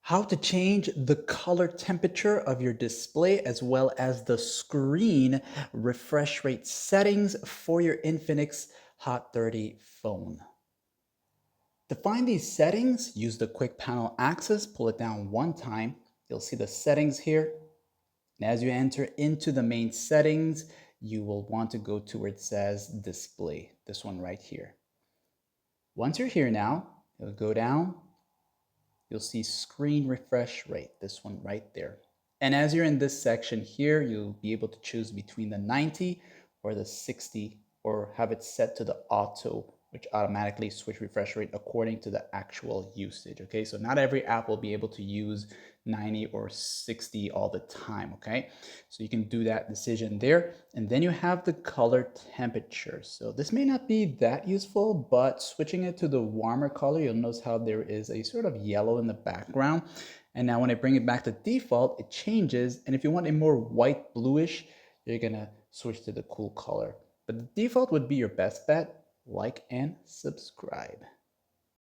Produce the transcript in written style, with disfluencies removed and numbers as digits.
How to change the color temperature of your display as well as the screen refresh rate settings for your Infinix Hot 30 phone. To find these settings, use the quick panel access, pull it down one time. You'll see the settings here. And as you enter into the main settings, you will want to go to where it says display, this one right here. Once you're here now, you'll go down. You'll see screen refresh rate, this one right there. And as you're in this section here, you'll be able to choose between the 90 or the 60 or have it set to the auto, which automatically switch refresh rate according to the actual usage. Okay, so not every app will be able to use 90 or 60 all the time. Okay, so you can do that decision there. And then you have the color temperature. So this may not be that useful, but switching it to the warmer color, you'll notice how there is a sort of yellow in the background. And now when I bring it back to default, it changes. And if you want a more white bluish, you're gonna switch to the cool color. But the default would be your best bet. Like and subscribe.